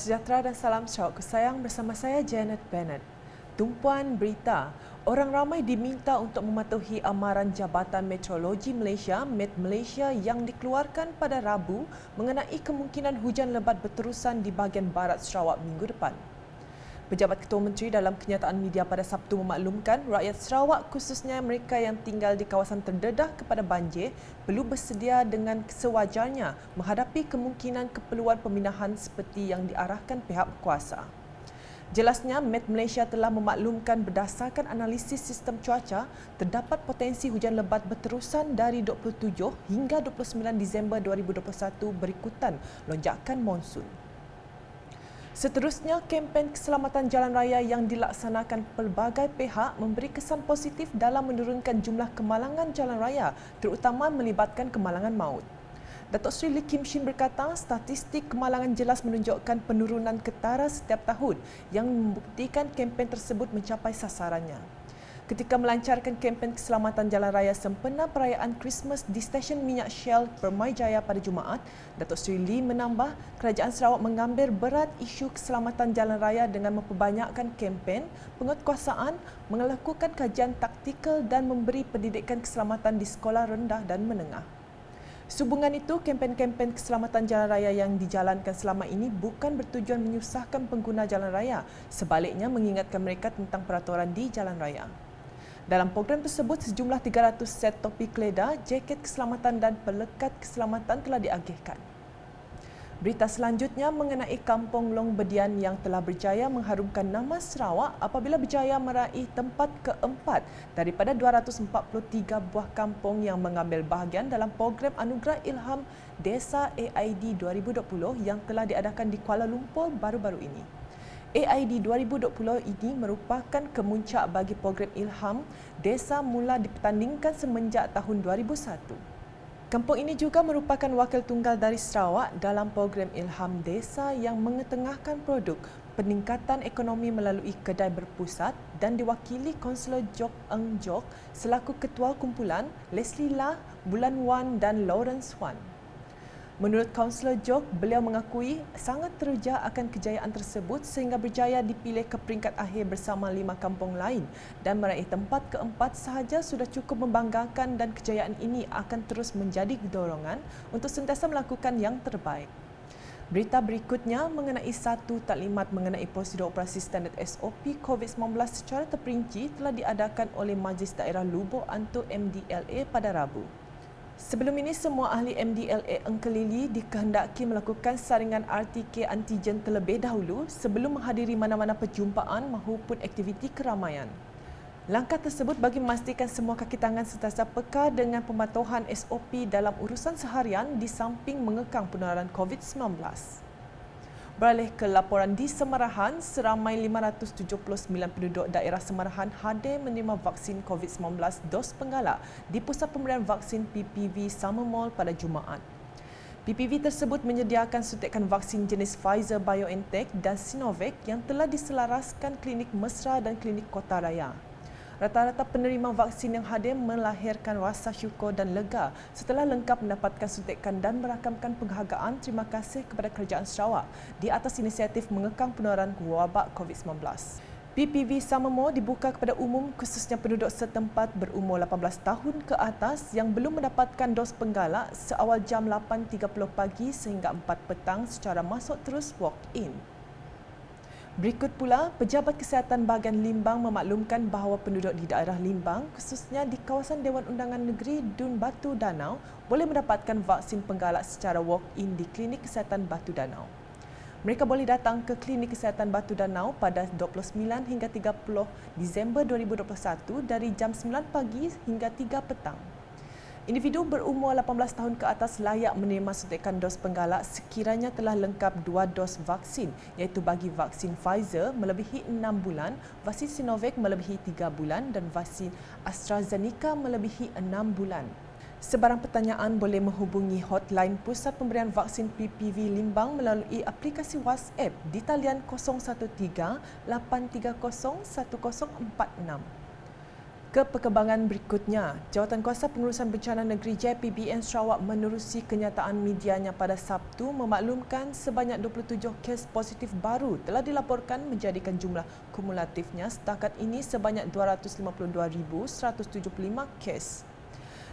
sejahtera dan salam Sarawak Kesayang bersama saya Janet Bennett. Tumpuan berita, orang ramai diminta untuk mematuhi amaran Jabatan Meteorologi Malaysia (Met Malaysia) yang dikeluarkan pada Rabu mengenai kemungkinan hujan lebat berterusan di bahagian barat Sarawak minggu depan. Pejabat Ketua Menteri dalam kenyataan media pada Sabtu memaklumkan rakyat Sarawak khususnya mereka yang tinggal di kawasan terdedah kepada banjir perlu bersedia dengan sewajarnya menghadapi kemungkinan keperluan pemindahan seperti yang diarahkan pihak berkuasa. Jelasnya, Met Malaysia telah memaklumkan berdasarkan analisis sistem cuaca, terdapat potensi hujan lebat berterusan dari 27 hingga 29 Disember 2021 berikutan lonjakan monsun. Seterusnya, kempen keselamatan jalan raya yang dilaksanakan pelbagai pihak memberi kesan positif dalam menurunkan jumlah kemalangan jalan raya, terutama melibatkan kemalangan maut. Datuk Seri Lee Kim Shin berkata, statistik kemalangan jelas menunjukkan penurunan ketara setiap tahun yang membuktikan kempen tersebut mencapai sasarannya. Ketika melancarkan kempen keselamatan jalan raya sempena perayaan Christmas di stesen minyak Shell Permai Jaya pada Jumaat, Datuk Seri Lee menambah Kerajaan Sarawak mengambil berat isu keselamatan jalan raya dengan memperbanyakkan kempen, penguatkuasaan, melakukan kajian taktikal dan memberi pendidikan keselamatan di sekolah rendah dan menengah. Sehubungan itu, kempen-kempen keselamatan jalan raya yang dijalankan selama ini bukan bertujuan menyusahkan pengguna jalan raya, sebaliknya mengingatkan mereka tentang peraturan di jalan raya. Dalam program tersebut, sejumlah 300 set topi keleda, jaket keselamatan dan pelekat keselamatan telah diagihkan. Berita selanjutnya mengenai Kampung Long Bedian yang telah berjaya mengharumkan nama Sarawak apabila berjaya meraih tempat keempat daripada 243 buah kampung yang mengambil bahagian dalam program Anugerah Ilham Desa AID 2020 yang telah diadakan di Kuala Lumpur baru-baru ini. AID 2020 ini merupakan kemuncak bagi program Ilham Desa mula dipertandingkan semenjak tahun 2001. Kampung ini juga merupakan wakil tunggal dari Sarawak dalam program Ilham Desa yang mengetengahkan produk peningkatan ekonomi melalui kedai berpusat dan diwakili Kaunselor Jok Eng Jok selaku Ketua Kumpulan, Leslie Lah, Bulan Wan dan Lawrence Wan. Menurut Kaunselor Jok, beliau mengakui sangat teruja akan kejayaan tersebut sehingga berjaya dipilih ke peringkat akhir bersama 5 kampung lain dan meraih tempat keempat sahaja sudah cukup membanggakan dan kejayaan ini akan terus menjadi dorongan untuk sentiasa melakukan yang terbaik. Berita berikutnya mengenai satu taklimat mengenai prosedur operasi standard SOP COVID-19 secara terperinci telah diadakan oleh Majlis Daerah Lubuk Antu MDLA pada Rabu. Sebelum ini, semua ahli MDLA Engkelili dikehendaki melakukan saringan RTK antigen terlebih dahulu sebelum menghadiri mana-mana perjumpaan maupun aktiviti keramaian. Langkah tersebut bagi memastikan semua kaki tangan sentiasa peka dengan pematuhan SOP dalam urusan seharian di samping mengekang penularan COVID-19. Beralih ke laporan di Semarahan, seramai 579 penduduk daerah Semarahan hadir menerima vaksin COVID-19 dos penggalak di Pusat Pemberian Vaksin PPV Summer Mall pada Jumaat. PPV tersebut menyediakan suntikan vaksin jenis Pfizer-BioNTech dan Sinovac yang telah diselaraskan Klinik Mesra dan Klinik Kota Raya. Rata-rata penerima vaksin yang hadir melahirkan rasa syukur dan lega setelah lengkap mendapatkan suntikan dan merakamkan penghargaan terima kasih kepada Kerajaan Sarawak di atas inisiatif mengekang penularan wabak COVID-19. PPV Summer Mall dibuka kepada umum khususnya penduduk setempat berumur 18 tahun ke atas yang belum mendapatkan dos penggalak seawal jam 8.30 pagi sehingga 4 petang secara masuk terus walk-in. Berikut pula, Pejabat Kesihatan Bahagian Limbang memaklumkan bahawa penduduk di daerah Limbang, khususnya di kawasan Dewan Undangan Negeri Dun Batu Danau, boleh mendapatkan vaksin penggalak secara walk-in di Klinik Kesihatan Batu Danau. Mereka boleh datang ke Klinik Kesihatan Batu Danau pada 29 hingga 30 Disember 2021 dari jam 9 pagi hingga 3 petang. Individu berumur 18 tahun ke atas layak menerima suntikan dos penggalak sekiranya telah lengkap 2 dos vaksin iaitu bagi vaksin Pfizer melebihi 6 bulan, vaksin Sinovac melebihi 3 bulan dan vaksin AstraZeneca melebihi 6 bulan. Sebarang pertanyaan boleh menghubungi hotline Pusat Pemberian Vaksin PPV Limbang melalui aplikasi WhatsApp di talian 013 830 1046. Ke perkembangan berikutnya, Jawatankuasa Pengurusan Bencana Negeri JPBN Sarawak menerusi kenyataan medianya pada Sabtu memaklumkan sebanyak 27 kes positif baru telah dilaporkan menjadikan jumlah kumulatifnya setakat ini sebanyak 252,175 kes.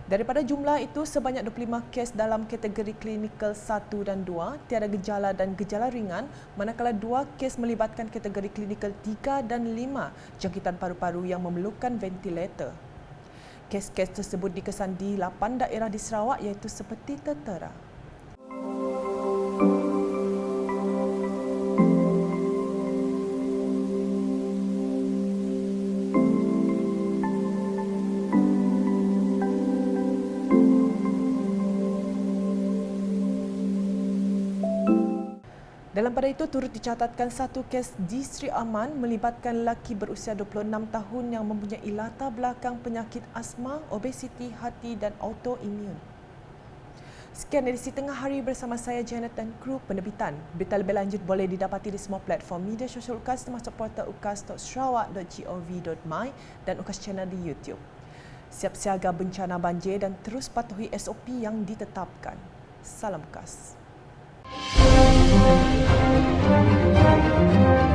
Daripada jumlah itu, sebanyak 25 kes dalam kategori klinikal 1 dan 2 tiada gejala dan gejala ringan, manakala 2 kes melibatkan kategori klinikal 3 dan 5 jangkitan paru-paru yang memerlukan ventilator. Kes-kes tersebut dikesan di 8 daerah di Sarawak iaitu seperti tertera. Dalam pada itu, turut dicatatkan satu kes di Sri Aman melibatkan lelaki berusia 26 tahun yang mempunyai latar belakang penyakit asma, obesiti, hati dan autoimun. Sekian edisi Tengah Hari bersama saya Janet dan kru penerbitan. Berita lebih lanjut boleh didapati di semua platform media sosial UKAS termasuk portal ukas.sarawak.gov.my dan UKAS Channel di YouTube. Siap siaga bencana banjir dan terus patuhi SOP yang ditetapkan. Salam UKAS. Thank you.